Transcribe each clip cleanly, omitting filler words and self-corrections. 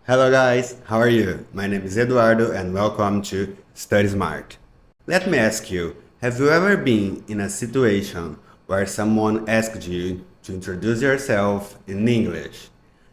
Hello guys, how are you? My name is Eduardo and welcome to Study Smart. Let me ask you, have you ever been in a situation where someone asked you to introduce yourself in English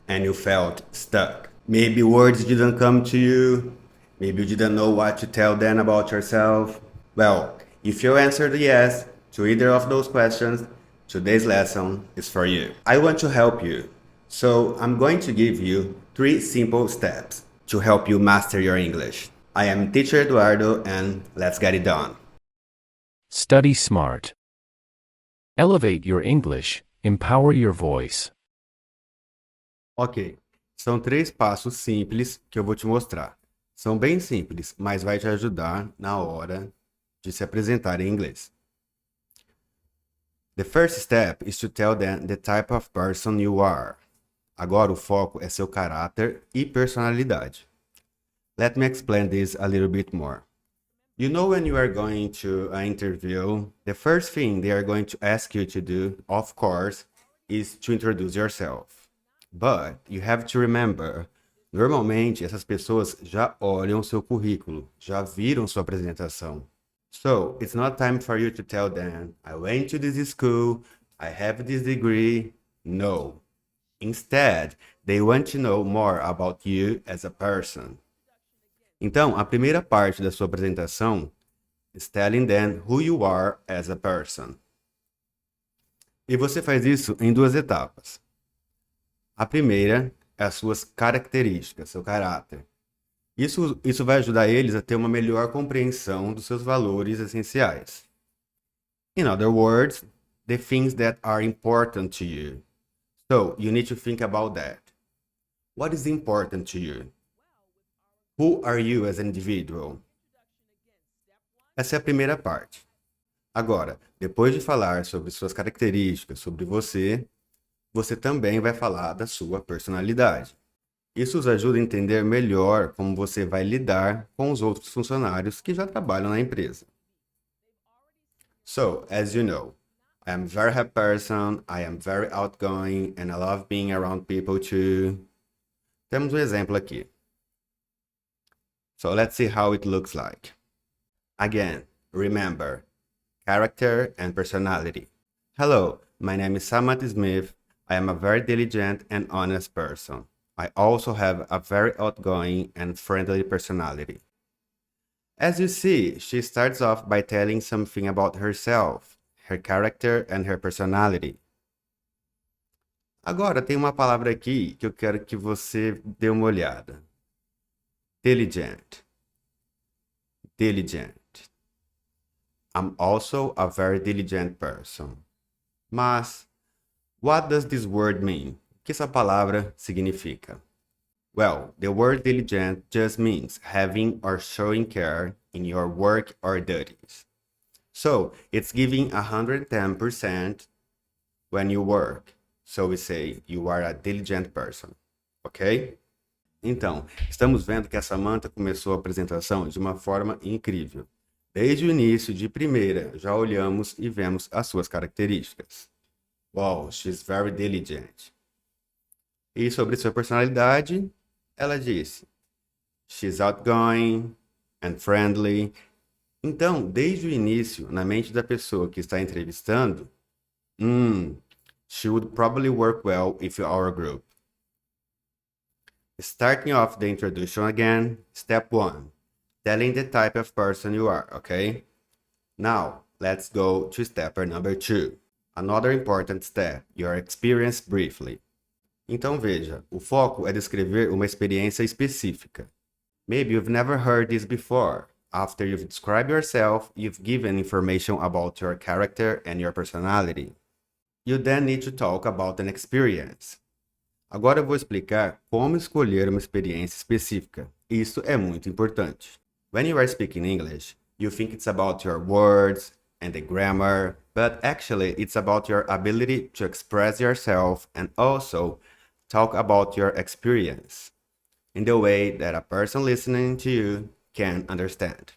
and you felt stuck? Maybe words didn't come to you, maybe you didn't know what to tell them about yourself. Well, if you answered yes to either of those questions, today's lesson is for you. I want to help you. So I'm going to give you 3 simple steps to help you master your English. I am teacher Eduardo and let's get it done. Study smart. Elevate your English. Empower your voice. Ok, são 3 passos simples que eu vou te mostrar. São bem simples, mas vai te ajudar na hora de se apresentar em inglês. The first step is to tell them the type of person you are. Agora o foco é seu caráter e personalidade. Let me explain this a little bit more. You know, when you are going to an interview, the first thing they are going to ask you to do, of course, is to introduce yourself. But you have to remember, normalmente essas pessoas já olham seu currículo, já viram sua apresentação. So, it's not time for you to tell them, I went to this school, I have this degree. No. Instead, they want to know more about you as a person. Então, a primeira parte da sua apresentação is telling them who you are as a person. E você faz isso em 2 etapas. A primeira é as suas características, seu caráter. Isso vai ajudar eles a ter uma melhor compreensão dos seus valores essenciais. In other words, the things that are important to you. So, you need to think about that. What is important to you? Who are you as an individual? Essa é a primeira parte. Agora, depois de falar sobre suas características, sobre você, você também vai falar da sua personalidade. Isso os ajuda a entender melhor como você vai lidar com os outros funcionários que já trabalham na empresa. So, as you know, I am a very happy person, I am very outgoing, and I love being around people too. Temos um exemplo aqui. So let's see how it looks like. Again, remember, character and personality. Hello, my name is Samantha Smith. I am a very diligent and honest person. I also have a very outgoing and friendly personality. As you see, she starts off by telling something about herself, her character and her personality. Agora tem uma palavra aqui que eu quero que você dê uma olhada. Diligent. Diligent. I'm also a very diligent person. Mas, what does this word mean? O que essa palavra significa? Well, the word diligent just means having or showing care in your work or duties. So, it's giving 110% when you work. So we say, you are a diligent person. Ok? Então, estamos vendo que a Samantha começou a apresentação de uma forma incrível. Desde o início, de primeira, já olhamos e vemos as suas características. Wow, she's very diligent. E sobre sua personalidade, ela disse, she's outgoing and friendly. Então, desde o início, na mente da pessoa que está entrevistando, she would probably work well with our group. Starting off the introduction again, step 1, telling the type of person you are, okay? Now, let's go to step number 2. Another important step, your experience briefly. Então veja, o foco é descrever uma experiência específica. Maybe you've never heard this before. After you've described yourself, you've given information about your character and your personality. You then need to talk about an experience. Agora eu vou explicar como escolher uma experiência específica. Isso é muito importante. When you are speaking English, you think it's about your words and the grammar, but actually it's about your ability to express yourself and also talk about your experience in the way that a person listening to you can understand.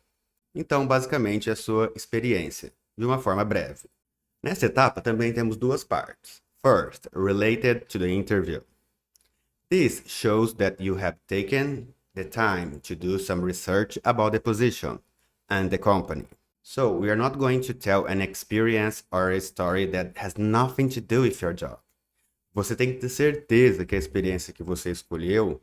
Então, basicamente, é a sua experiência, de uma forma breve. Nessa etapa, também temos 2 partes. First, related to the interview. This shows that you have taken the time to do some research about the position and the company. So we are not going to tell an experience or a story that has nothing to do with your job. Você tem que ter certeza que a experiência que você escolheu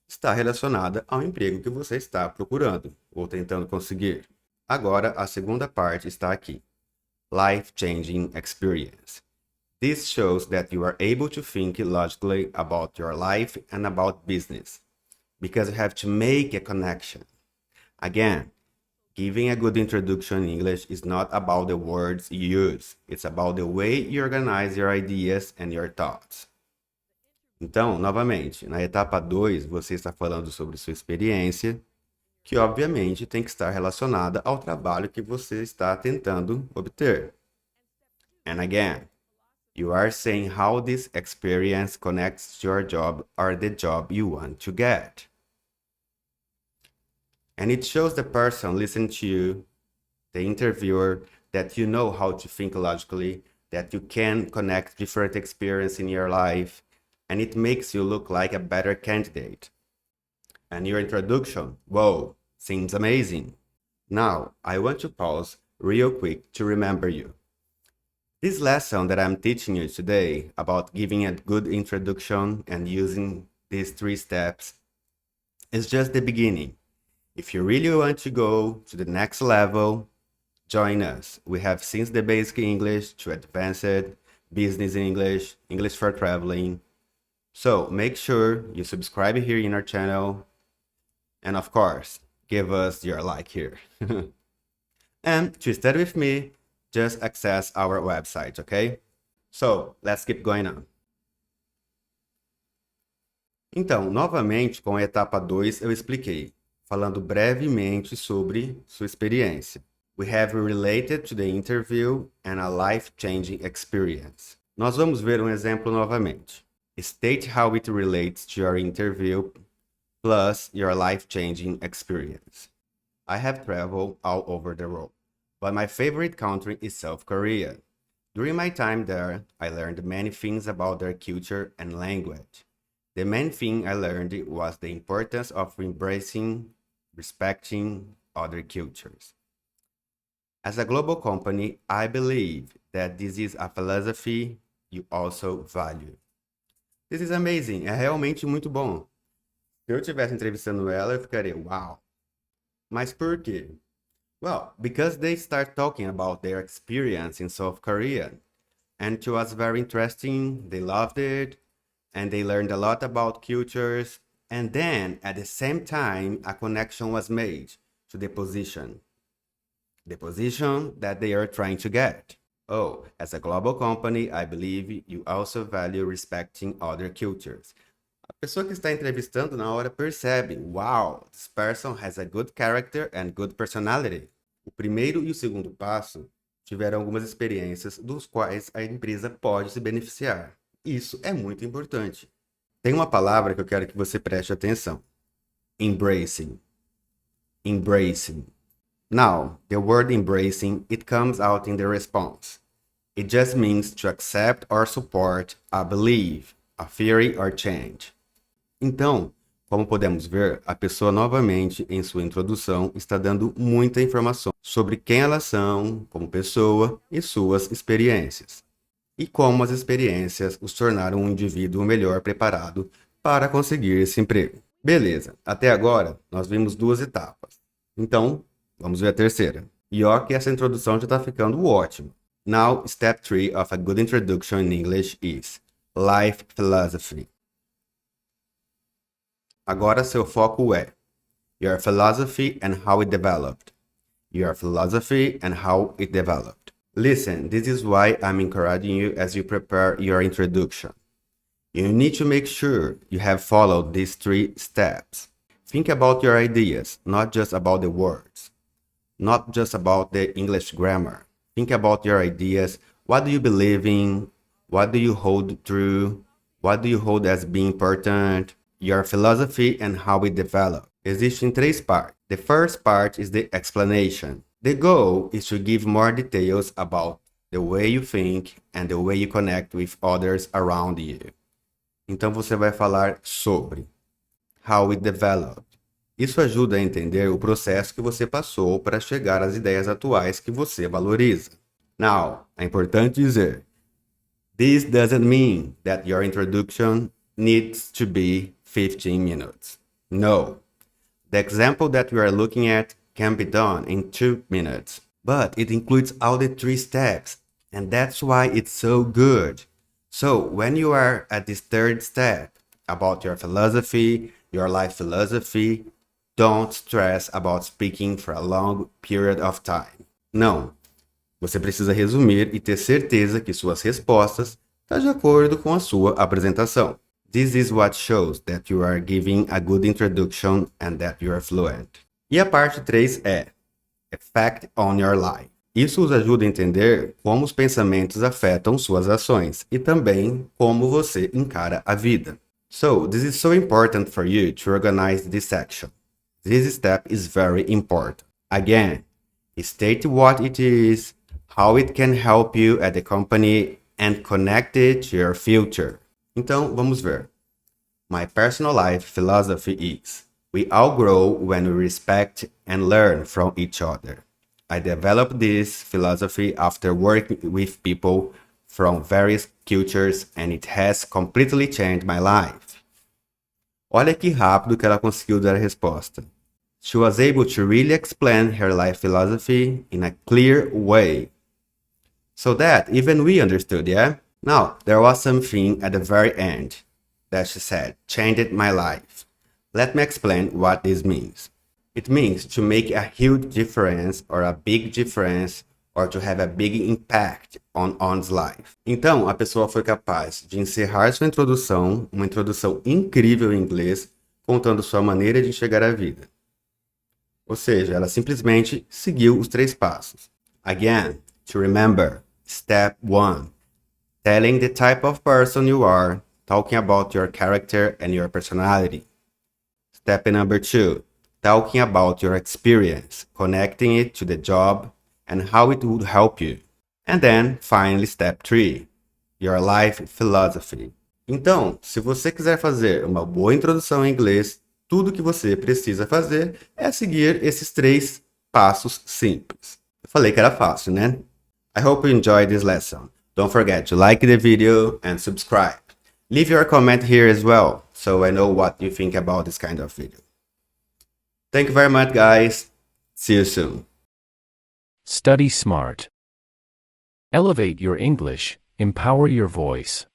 está relacionada ao emprego que você está procurando ou tentando conseguir. Agora, a segunda parte está aqui. Life-changing experience. This shows that you are able to think logically about your life and about business, because you have to make a connection. Again, giving a good introduction in English is not about the words you use. It's about the way you organize your ideas and your thoughts. Então, novamente, na etapa 2, você está falando sobre sua experiência, que obviamente tem que estar relacionada ao trabalho que você está tentando obter. And again, you are saying how this experience connects to your job or the job you want to get. And it shows the person listening to you, the interviewer, that you know how to think logically, that you can connect different experiences in your life, and it makes you look like a better candidate. And your introduction, whoa, seems amazing. Now, I want to pause real quick to remember you. This lesson that I'm teaching you today about giving a good introduction and using these 3 steps is just the beginning. If you really want to go to the next level, join us. We have since the basic English to advanced business English, English for traveling. So make sure you subscribe here in our channel. And of course, give us your like here. And to study with me, just access our website, okay? So, let's keep going on. Então, novamente, com a etapa 2, eu expliquei, falando brevemente sobre sua experiência. We have related to the interview and a life-changing experience. Nós vamos ver um exemplo novamente. State how it relates to your interview plus your life-changing experience. I have traveled all over the world, but my favorite country is South Korea. During my time there, I learned many things about their culture and language. The main thing I learned was the importance of embracing, respecting other cultures. As a global company, I believe that this is a philosophy you also value. This is amazing, é realmente muito bom. Se eu estivesse entrevistando ela, eu ficaria, wow. Mas por quê? Well, because they start talking about their experience in South Korea. And it was very interesting, they loved it, and they learned a lot about cultures. And then, at the same time, a connection was made to the position. The position that they are trying to get. Oh, as a global company, I believe you also value respecting other cultures. A pessoa que está entrevistando na hora percebe, wow, this person has a good character and good personality. O primeiro e o segundo passo tiveram algumas experiências dos quais a empresa pode se beneficiar. Isso é muito importante. Tem uma palavra que eu quero que você preste atenção. Embracing. Embracing. Now, the word embracing, it comes out in the response. It just means to accept or support a belief, a theory or change. Então, como podemos ver, a pessoa novamente, em sua introdução, está dando muita informação sobre quem elas são, como pessoa e suas experiências. E como as experiências os tornaram um indivíduo melhor preparado para conseguir esse emprego. Beleza, até agora nós vimos 2 etapas. Então, vamos ver a terceira. E ó que essa introdução já está ficando ótima. Now, step 3 of a good introduction in English is life philosophy. Agora seu foco é your philosophy and how it developed. Your philosophy and how it developed. Listen, this is why I'm encouraging you as you prepare your introduction. You need to make sure you have followed these 3 steps. Think about your ideas, not just about the words. Not just about the English grammar. Think about your ideas. What do you believe in? What do you hold true? What do you hold as being important? Your philosophy and how it developed. Existem 3 partes. The first part is the explanation. The goal is to give more details about the way you think and the way you connect with others around you. Então você vai falar sobre. How it developed. Isso ajuda a entender o processo que você passou para chegar às ideias atuais que você valoriza. Now, é importante dizer, this doesn't mean that your introduction needs to be 15 minutes. No. The example that we are looking at can be done in 2 minutes, but it includes all the 3 steps, and that's why it's so good. So, when you are at this 3rd step about your philosophy, your life philosophy, don't stress about speaking for a long period of time. Não. Você precisa resumir e ter certeza que suas respostas estão de acordo com a sua apresentação. This is what shows that you are giving a good introduction and that you are fluent. E a parte 3 é Effect on your life. Isso os ajuda a entender como os pensamentos afetam suas ações e também como você encara a vida. So, this is so important for you to organize this section. This step is very important. Again, state what it is, how it can help you at the company, and connect it to your future. Então, vamos ver. My personal life philosophy is, we all grow when we respect and learn from each other. I developed this philosophy after working with people from various cultures and it has completely changed my life. Olha que rápido que ela conseguiu dar a resposta. She was able to really explain her life philosophy in a clear way. So that even we understood, yeah? Now, there was something at the very end that she said, changed my life. Let me explain what this means. It means to make a huge difference or a big difference or to have a big impact on one's life. Então, a pessoa foi capaz de encerrar sua introdução, uma introdução incrível em inglês, contando sua maneira de enxergar a vida. Ou seja, ela simplesmente seguiu os 3 passos. Again, to remember, step 1, telling the type of person you are, talking about your character and your personality. Step number 2, talking about your experience, connecting it to the job and how it would help you. And then, finally, step 3, your life philosophy. Então, se você quiser fazer uma boa introdução em inglês, tudo que você precisa fazer é seguir esses 3 passos simples. Eu falei que era fácil, né? I hope you enjoyed this lesson. Don't forget to like the video and subscribe. Leave your comment here as well, so I know what you think about this kind of video. Thank you very much, guys. See you soon. Study smart. Elevate your English, empower your voice.